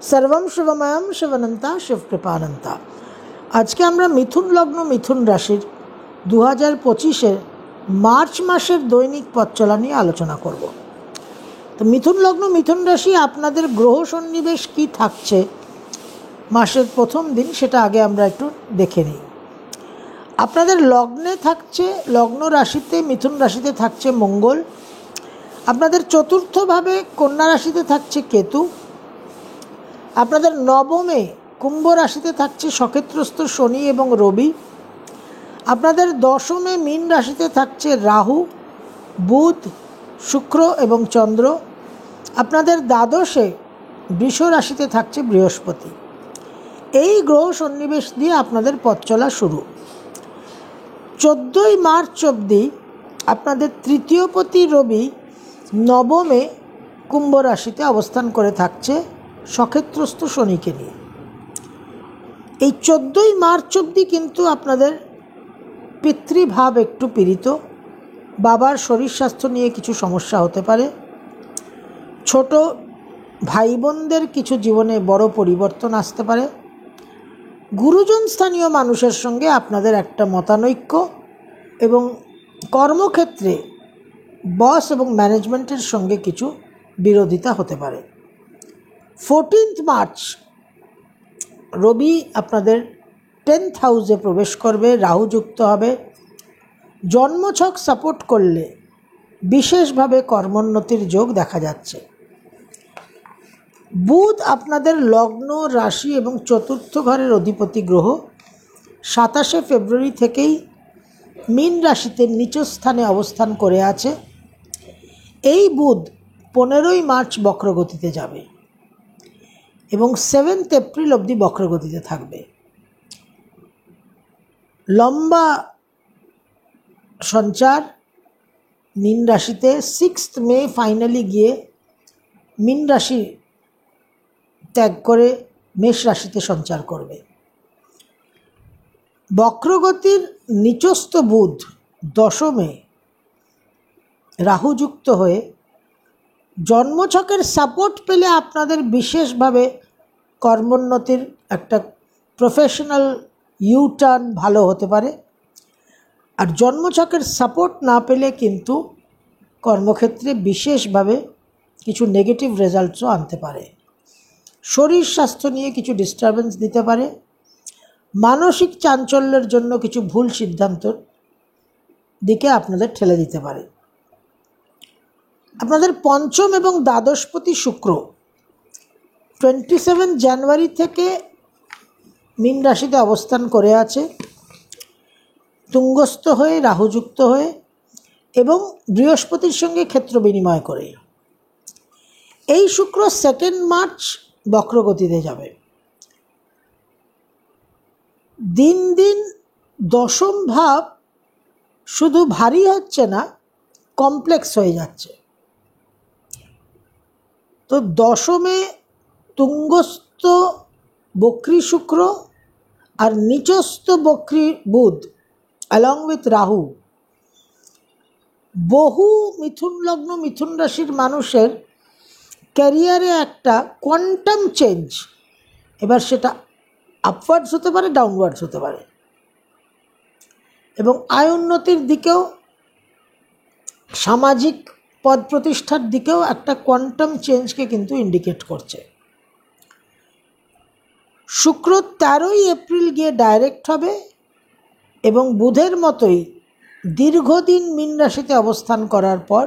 सर्वम शिवमयम शिवनंता शिवकृपानंता। আজকে আমরা মিথুন লগ্ন মিথুন রাশির 2025-এর মার্চ মাসের দৈনিক পথ চলা নিয়ে আলোচনা করব। তো মিথুন লগ্ন মিথুন রাশি আপনাদের গ্রহ সন্নিবেশ কী থাকছে মাসের প্রথম দিন সেটা আগে আমরা একটু দেখে নিই। আপনাদের লগ্নে থাকছে, লগ্ন রাশিতে মিথুন রাশিতে থাকছে মঙ্গল। আপনাদের চতুর্থভাবে কন্যা রাশিতে থাকছে কেতু। আপনাদের নবমে কুম্ভ রাশিতে থাকছে সক্ষেত্রস্থ শনি এবং রবি। আপনাদের দশমে মীন রাশিতে থাকছে রাহু, বুধ, শুক্র এবং চন্দ্র। আপনাদের দ্বাদশে বৃষ রাশিতে থাকছে বৃহস্পতি। এই গ্রহ সন্নিবেশ দিয়ে আপনাদের পথ চলা শুরু। 14ই মার্চ অবধি আপনাদের তৃতীয়পতি রবি নবমে কুম্ভ রাশিতে অবস্থান করে থাকছে সক্ষেত্রস্থ শনিকে নিয়ে। এই 14ই মার্চ অবধি কিন্তু আপনাদের পিতৃভাব একটু পীড়িত, বাবার শরীর স্বাস্থ্য নিয়ে কিছু সমস্যা হতে পারে, ছোট ভাই বোনদের কিছু জীবনে বড় পরিবর্তন আসতে পারে, গুরুজন স্থানীয় মানুষের সঙ্গে আপনাদের একটা মতানৈক্য এবং কর্মক্ষেত্রে বস এবং ম্যানেজমেন্টের সঙ্গে কিছু বিরোধিতা হতে পারে। 14th মার্চ রবি আপনাদের 10th হাউসে প্রবেশ করবে, রাহু যুক্ত হবে। জন্মছক সাপোর্ট করলে বিশেষভাবে কর্মোন্নতির যোগ দেখা যাচ্ছে। বুধ আপনাদের লগ্ন, রাশি এবং চতুর্থ ঘরের অধিপতি গ্রহ 27শে ফেব্রুয়ারি থেকেই মীন রাশিতে নিচ স্থানে অবস্থান করে আছে। এই বুধ 15ই মার্চ বক্রগতিতে যাবে এবং 7th এপ্রিল অবধি বক্রগতিতে থাকবে। লম্বা সঞ্চার মীন রাশিতে। 6th মে ফাইনালি গিয়ে মীন রাশি ত্যাগ করে মেষ রাশিতে সঞ্চার করবে। বক্রগতির নিচস্থ বুধ দশমে রাহুযুক্ত হয়ে জন্মছকের সাপোর্ট পেলে আপনাদের বিশেষভাবে কর্মোন্নতির একটা প্রফেশনাল ইউটার্ন ভালো হতে পারে। আর জন্মছকের সাপোর্ট না পেলে কিন্তু কর্মক্ষেত্রে বিশেষভাবে কিছু নেগেটিভ রেজাল্টসও আনতে পারে। শরীর স্বাস্থ্য নিয়ে কিছু ডিস্টারবেন্স দিতে পারে। মানসিক চাঞ্চল্যের জন্য কিছু ভুল সিদ্ধান্তর দিকে আপনাদের ঠেলে দিতে পারে। আপনাদের পঞ্চম এবং দ্বাদশপতি শুক্র 27 জানুয়ারি থেকে মীন রাশিতে অবস্থান করে আছে, তুঙ্গস্থ হয়ে রাহুযুক্ত হয়ে এবং বৃহস্পতির সঙ্গে ক্ষেত্র বিনিময় করে। এই শুক্র 2nd মার্চ বক্রগতিতে যাবে। দিন দিন দশম ভাব শুধু ভারী হচ্ছে না, কমপ্লেক্স হয়ে যাচ্ছে। তো দশমে তুঙ্গস্থ বক্রী শুক্র আর নিচস্থ বক্রী বুধ অ্যালং উইথ রাহু বহু মিথুন লগ্ন মিথুন রাশির মানুষের ক্যারিয়ারে একটা কোয়ান্টাম চেঞ্জ, এবার সেটা আপওয়ার্ডস হতে পারে, ডাউনওয়ার্ডস হতে পারে, এবং আয় উন্নতির দিকেও সামাজিক পদ প্রতিষ্ঠার দিকেও একটা কোয়ান্টাম চেঞ্জকে কিন্তু ইন্ডিকেট করছে। শুক্র 13ই এপ্রিল গিয়ে ডাইরেক্ট হবে এবং বুধের মতোই দীর্ঘদিন মীন রাশিতে অবস্থান করার পর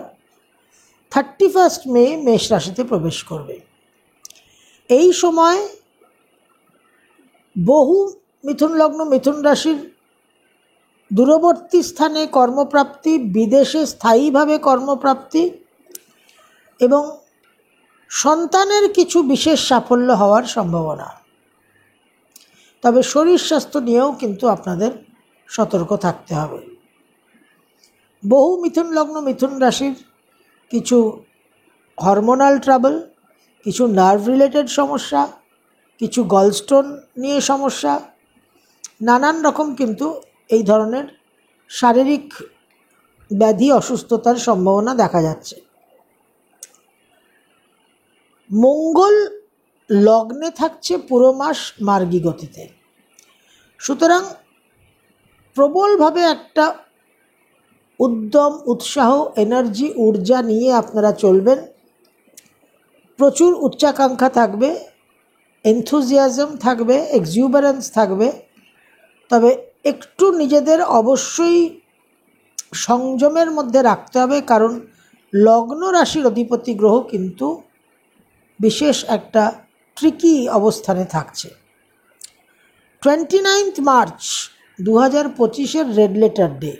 31 মে মেষ রাশিতে প্রবেশ করবে। এই সময় বহু মিথুন লগ্ন মিথুন রাশির দূরবর্তী স্থানে কর্মপ্রাপ্তি, বিদেশে স্থায়ীভাবে কর্মপ্রাপ্তি এবং সন্তানের কিছু বিশেষ সাফল্য হওয়ার সম্ভাবনা। তবে শরীর স্বাস্থ্য নিয়েও কিন্তু আপনাদের সতর্ক থাকতে হবে। বহু মিথুন লগ্ন মিথুন রাশির কিছু হরমোনাল ট্রাবল, কিছু নার্ভ রিলেটেড সমস্যা, কিছু গলস্টোন নিয়ে সমস্যা, নানান রকম কিন্তু এই ধরনের শারীরিক ব্যাধি অসুস্থতার সম্ভাবনা দেখা যাচ্ছে। মঙ্গল লগ্নে থাকছে পুরো মাস মার্গী গতিতে। সুতরাং প্রবলভাবে একটা উদ্যম, উৎসাহ, এনার্জি, ঊর্জা নিয়ে আপনারা চলবেন। প্রচুর উচ্চাকাঙ্ক্ষা থাকবে, এনথুজিয়াজম থাকবে, এক্সুবারেন্স থাকবে। তবে একটু নিজেদের অবশ্যই সংযমের মধ্যে রাখতে হবে, কারণ লগ্ন রাশির অধিপতি গ্রহ কিন্তু বিশেষ একটা ট্রিকি অবস্থানে থাকছে। 29 মার্চ 2025 রেড লেটার ডে।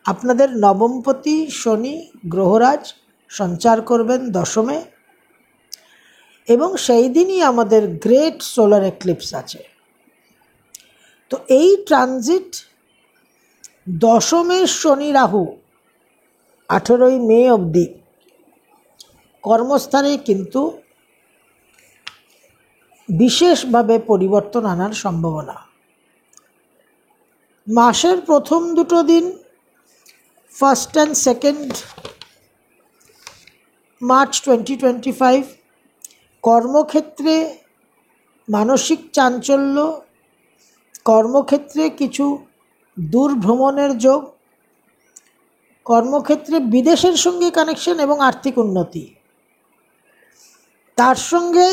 আপনাদের নবমপতি শনি গ্রহরাজ সঞ্চার করবেন দশমে, এবং সেই দিনই আমাদের গ্রেট সোলার এক্লিপস আছে। তো এই ট্রানজিট দশমের শনি রাহু 18ই মে অবধি কর্মস্থানে কিন্তু বিশেষভাবে পরিবর্তন আনার সম্ভাবনা। মাসের প্রথম দুটো দিন 1 and 2 মার্চ 2025 কর্মক্ষেত্রে মানসিক চাঞ্চল্য, কর্মক্ষেত্রে কিছু দূর ভ্রমণের যোগ, কর্মক্ষেত্রে বিদেশের সঙ্গে কানেকশন এবং আর্থিক উন্নতি। তার সঙ্গে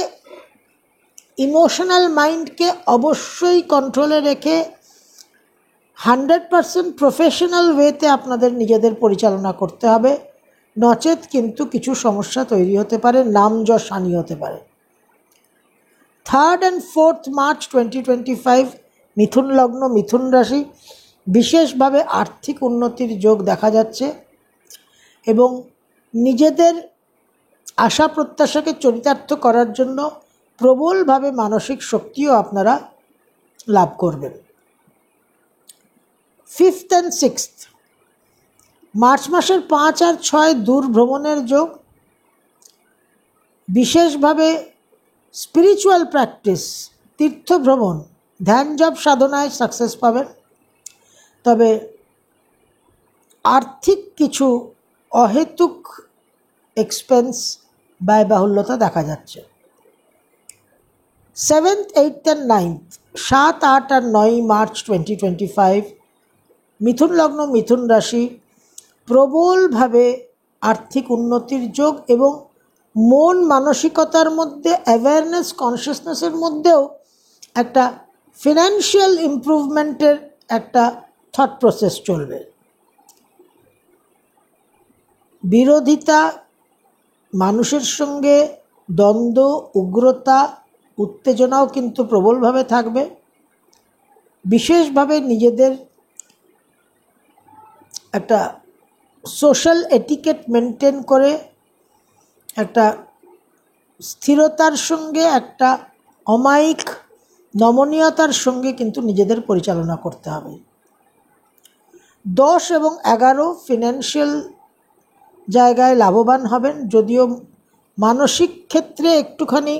ইমোশনাল মাইন্ডকে অবশ্যই কন্ট্রোলে রেখে 100% প্রফেশনাল ওয়েতে আপনাদের নিজেদের পরিচালনা করতে হবে, নচেত কিন্তু কিছু সমস্যা তৈরি হতে পারে, নাম যশ হানি হতে পারে। 3 and 4 মার্চ 2025 মিথুন লগ্ন, মিথুন রাশি, বিশেষভাবে আর্থিক উন্নতির যোগ দেখা যাচ্ছে এবং নিজেদের আশা প্রত্যাশাকে চরিতার্থ করার জন্য প্রবলভাবে মানসিক শক্তিও আপনারা লাভ করবেন। 5 and 6 মার্চ মাসের 5 আর 6 দূর ভ্রমণের যোগ, বিশেষভাবে স্পিরিচুয়াল প্র্যাকটিস, তীর্থ ভ্রমণ, ধ্যান জপ সাধনায় সাকসেস পাবেন। তবে আর্থিক কিছু অহেতুক এক্সপেন্স, ব্যয়বাহুল্যতা দেখা যাচ্ছে। 7th, 8th and 9th 7, 8 R 9 March 2025 মিথুন লগ্ন, মিথুন রাশি, প্রবলভাবে আর্থিক উন্নতির যোগ এবং মন মানসিকতার মধ্যে অ্যাওয়ারনেস, কনসিয়াসনেসের মধ্যেও একটা ফিনান্সিয়াল ইমপ্রুভমেন্টের একটা থট প্রসেস চলবে। বিরোধিতা, মানুষের সঙ্গে দ্বন্দ্ব, উগ্রতা, উত্তেজনাও কিন্তু প্রবলভাবে থাকবে। বিশেষভাবে নিজেদের একটা সোশ্যাল এটিকেট মেনটেন করে একটা স্থিরতার সঙ্গে, একটা অমায়িক নমনীয়তার সঙ্গে কিন্তু নিজেদের পরিচালনা করতে হবে। 10 এবং 11 ফিনান্সিয়াল জায়গায় লাভবান হবেন, যদিও মানসিক ক্ষেত্রে একটুখানি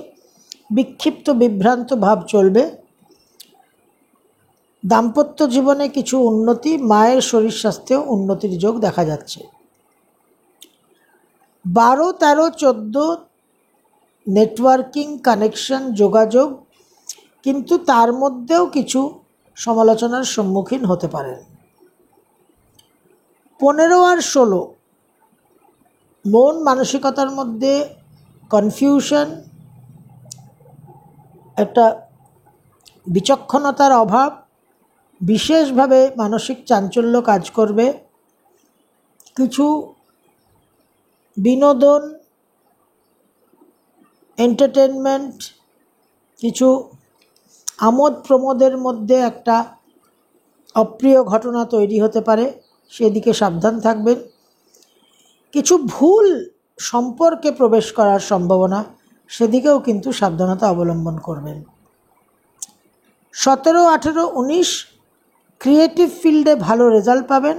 বিক্ষিপ্ত, বিভ্রান্ত ভাব চলবে। দাম্পত্য জীবনে কিছু উন্নতি, মায়ের শরীর স্বাস্থ্যেও উন্নতির যোগ দেখা যাচ্ছে। 12, 13, 14 নেটওয়ার্কিং, কানেকশন, যোগাযোগ, কিন্তু তার মধ্যেও কিছু সমালোচনার সম্মুখীন হতে পারেন। 15 আর 16 মন মানসিকতার মধ্যে কনফিউশন, একটা বিচক্ষণতার অভাব, বিশেষভাবে মানসিক চাঞ্চল্য কাজ করবে। কিছু বিনোদন, এন্টারটেনমেন্ট, কিছু আমোদ প্রমোদের মধ্যে একটা অপ্রিয় ঘটনা তৈরি হতে পারে, সেদিকে সাবধান থাকবেন। কিছু ভুল সম্পর্কে প্রবেশ করার সম্ভাবনা, সেদিকেও কিন্তু সাবধানতা অবলম্বন করবেন। 17, 18, 19 ক্রিয়েটিভ ফিল্ডে ভালো রেজাল্ট পাবেন,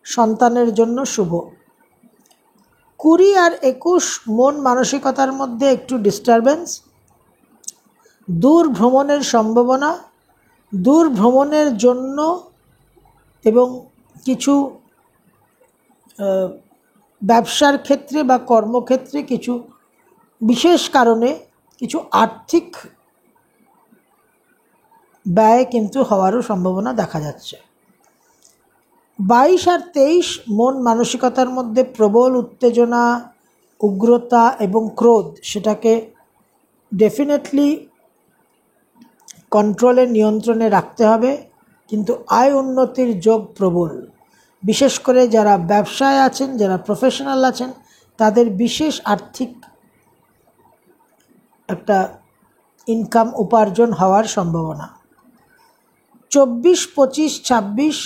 সন্তানের জন্য শুভ। 20 আর 21 মন মানসিকতার মধ্যে একটু ডিস্টারবেন্স, দূর ভ্রমণের সম্ভাবনা, দূর ভ্রমণের জন্য এবং কিছু ব্যবসার ক্ষেত্রে বা কর্মক্ষেত্রে কিছু বিশেষ কারণে কিছু আর্থিক ব্যয় কিন্তু হওয়ারও সম্ভাবনা দেখা যাচ্ছে। 22 আর 23 মন মানসিকতার মধ্যে প্রবল উত্তেজনা, উগ্রতা এবং ক্রোধ, সেটাকে ডেফিনেটলি কন্ট্রোলে, নিয়ন্ত্রণে রাখতে হবে। কিন্তু আয় উন্নতির যোগ প্রবল, বিশেষ করে যারা ব্যবসায় আছেন, যারা প্রফেশনাল আছেন, তাদের বিশেষ আর্থিক একটা ইনকাম উপার্জন হওয়ার সম্ভাবনা। 24, 25, 26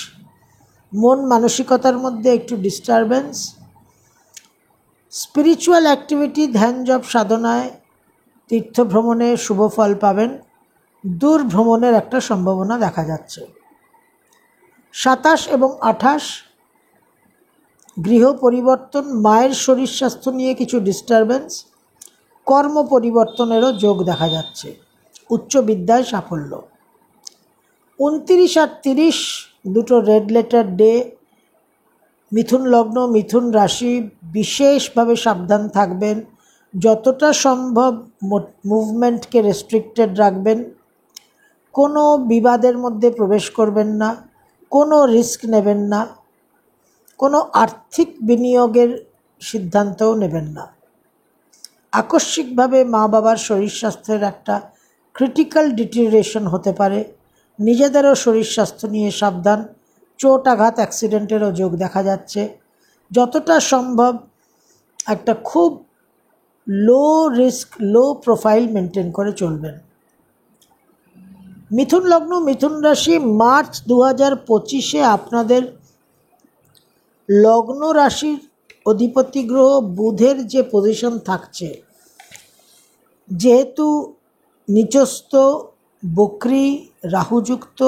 মন মানসিকতার মধ্যে একটু ডিস্টারবেন্স। স্পিরিচুয়াল অ্যাক্টিভিটি, ধ্যান জপ সাধনায়, তীর্থ ভ্রমণে শুভ ফল পাবেন। দূর ভ্রমণের একটা সম্ভাবনা দেখা যাচ্ছে। 27 এবং 28 গৃহ পরিবর্তন, মায়ের শরীর স্বাস্থ্য নিয়ে কিছু ডিস্টারবেন্স, কর্ম পরিবর্তনেরও যোগ দেখা যাচ্ছে, উচ্চ বিদ্যায় সাফল্য। 29 আর 30 দুটো রেড লেটার ডে। মিথুন লগ্ন, মিথুন রাশি, বিশেষভাবে সাবধান থাকবেন। যতটা সম্ভব মুভমেন্টকে রেস্ট্রিক্টেড রাখবেন। কোনো বিবাদের মধ্যে প্রবেশ করবেন না, কোনো রিস্ক নেবেন না, কোনো আর্থিক বিনিয়োগের সিদ্ধান্তও নেবেন না। আকস্মিকভাবে মা বাবার শরীর স্বাস্থ্যের একটা ক্রিটিক্যাল ডিটেরিওরেশন হতে পারে। নিজেদেরও শরীর স্বাস্থ্য নিয়ে সাবধান। চোট আঘাত, অ্যাক্সিডেন্টেরও যোগ দেখা যাচ্ছে। যতটা সম্ভব একটা খুব low risk, low profile maintain করে চলবেন। মিথুন লগ্ন, মিথুন রাশি, মার্চ 2025 আপনাদের লগ্ন রাশির অধিপতি গ্রহ বুধের যে পজিশন থাকছে, যেহেতু নিচস্থ, বক্রী রাহুযুক্ত,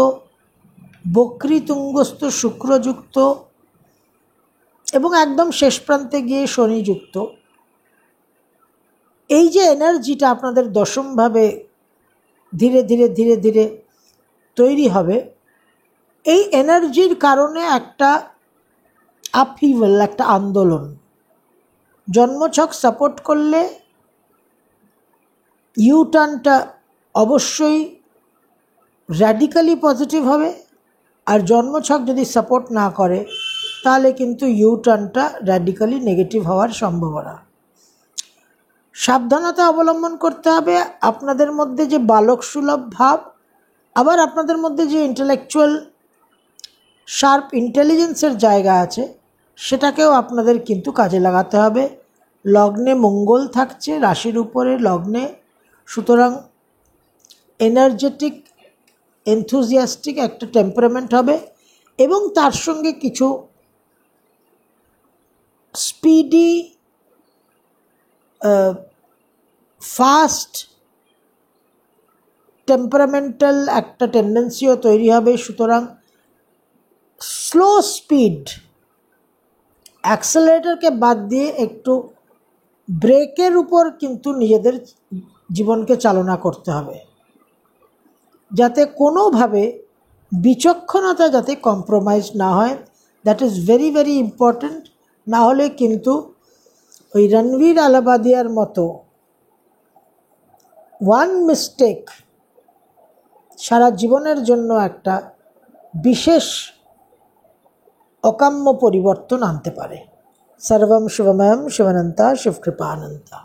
বক্রী তুঙ্গস্থ শুক্রযুক্ত এবং একদম শেষ প্রান্তে গিয়ে শনিযুক্ত, এই যে এনার্জিটা আপনাদের দশমভাবে ধীরে ধীরে ধীরে ধীরে তৈরি হবে, এই এনার্জির কারণে একটা আপহিভাল, একটা আন্দোলন। জন্মছক সাপোর্ট করলে ইউটার্নটা অবশ্যই র্যাডিক্যালি পজিটিভ হবে, আর জন্মছক যদি সাপোর্ট না করে তাহলে কিন্তু ইউটার্নটা র্যাডিক্যালি নেগেটিভ হওয়ার সম্ভাবনা। সাবধানতা অবলম্বন করতে হবে। আপনাদের মধ্যে যে বালক সুলভ ভাব, আবার আপনাদের মধ্যে যে ইন্টেলেকচুয়াল শার্প ইন্টেলিজেন্সের জায়গা আছে, সেটাকেও আপনাদের কিন্তু কাজে লাগাতে হবে। লগ্নে মঙ্গল থাকছে রাশির উপরে, লগ্নে, সুতরাং এনার্জেটিক, এনথুজিয়াস্টিক একটা টেম্পারামেন্ট হবে এবং তার সঙ্গে কিছু স্পিডি, ফাস্ট টেম্পারামেন্টাল একটা টেন্ডেন্সিও তৈরি হবে। সুতরাং স্লো স্পিড, অ্যাক্সেলারেটরকে বাদ দিয়ে একটু ব্রেকের উপর কিন্তু নিজেদের জীবনকে চালনা করতে হবে, যাতে কোনোভাবে বিচক্ষণতা যাতে কম্প্রোমাইজ না হয়। That is very very important. না হলে কিন্তু ওই রণবীর আলাবাদিয়ার মতো ওয়ান মিস্টেক সারা জীবনের জন্য একটা বিশেষ অকাম্য পরিবর্তন আনতে পারে। সর্বম শিবময়ম শিবানন্তা শিবকৃপানন্তা।